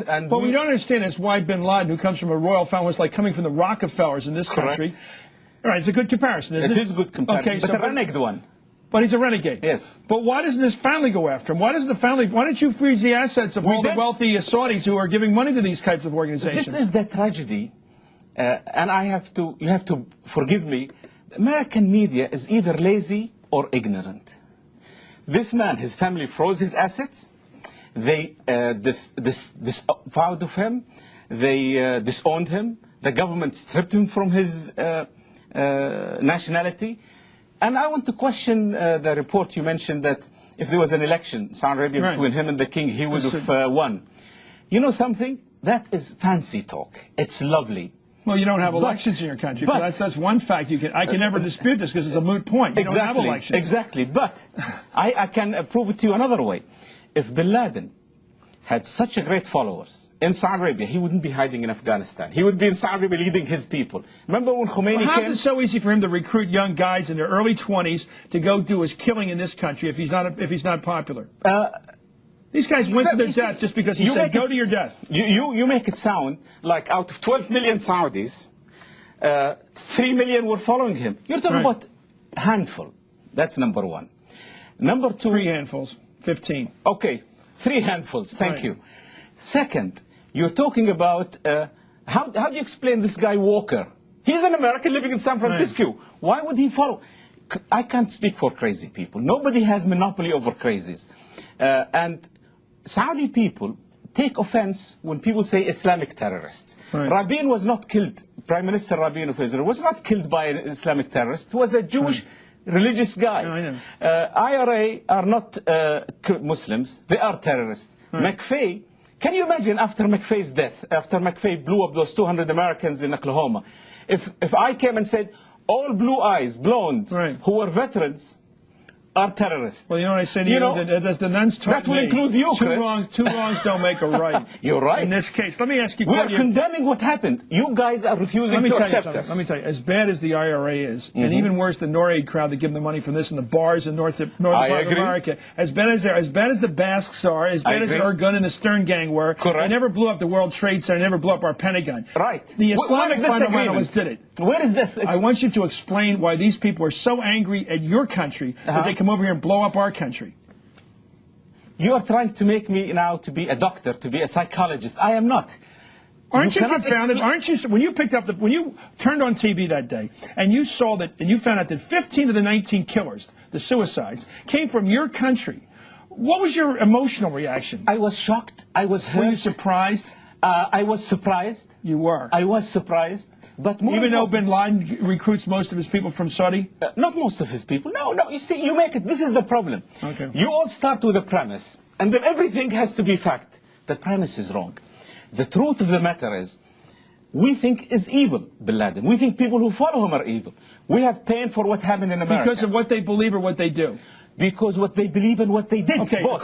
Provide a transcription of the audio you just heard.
And what we don't understand is why Bin Laden, who comes from a royal family, was like coming from the Rockefellers in this country. All right, it's a good comparison, isn't it? It is a good comparison, okay, but a renegade one. But he's a renegade. Yes. But why doesn't his family go after him? Why doesn't the family? Why don't you freeze the assets of all the wealthy Saudis who are giving money to these types of organizations? This is the tragedy, and you have to forgive me. The American media is either lazy or ignorant. This man, his family froze his assets. They disavowed of him. They disowned him. The government stripped him from his nationality. And I want to question the report you mentioned that if there was an election, Saudi Arabia, between him and the king, he would have won. You know something? That is fancy talk. It's lovely. Well, you don't have elections in your country. But that's one fact I can never dispute this because it's a moot point. You don't have elections. Exactly. But I can prove it to you another way. If Bin Laden had such a great followers in Saudi Arabia, he wouldn't be hiding in Afghanistan. He would be in Saudi Arabia leading his people. Remember when Khomeini came? How is it so easy for him to recruit young guys in their early 20s to go do his killing in this country if he's not popular? These guys went to their death just because he said, go to your death. You make it sound like out of 12 million Saudis, 3 million were following him. You're talking about a handful. That's number one. Number two. 3 handfuls, 15. Okay, 3 handfuls. Thank you. Second, you're talking about, how do you explain this guy Walker? He's an American living in San Francisco. Why would he follow? I can't speak for crazy people. Nobody has monopoly over crazies. And Saudi people take offense when people say Islamic terrorists. Rabin was not killed, Prime Minister Rabin of Israel was not killed by an Islamic terrorist. He was a Jewish religious guy. IRA are not Muslims, they are terrorists. McVeigh, can you imagine after McVeigh's death, after McVeigh blew up those 200 Americans in Oklahoma, if I came and said all blue eyes, blondes, who were veterans, are terrorists. Well, you know what I say to you? As the nuns taught that will include you, Chris. Two wrongs don't make a right. You're right. In this case, let me ask you. We are condemning what happened. You guys are refusing to accept us. Let me tell you, as bad as the IRA is, and even worse, the NORAID crowd that give them the money from this and the bars in northern part of America, as bad as the Basques are, as bad as Ergun and the Stern Gang were, they never blew up the World Trade Center, never blew up our Pentagon. Right. The Islamic fundamentalists did it. Where is this? I want you to explain why these people are so angry at your country that they come over here and blow up our country. You are trying to make me now to be a doctor, to be a psychologist. I am not. Aren't you confounded? Aren't you, when you turned on TV that day and you saw that, and you found out that 15 of the 19 killers, the suicides, came from your country, what was your emotional reaction? I was shocked. I was hurt. Were you surprised? I was surprised. You were. I was surprised. But even though Bin Laden recruits most of his people from Saudi? Not most of his people. No. You see, you make it. This is the problem. Okay. You all start with a premise, and then everything has to be fact. The premise is wrong. The truth of the matter is, we think is evil, Bin Laden. We think people who follow him are evil. We have pain for what happened in America. Because of what they believe or what they do? Because what they believe and what they did. Okay. Both.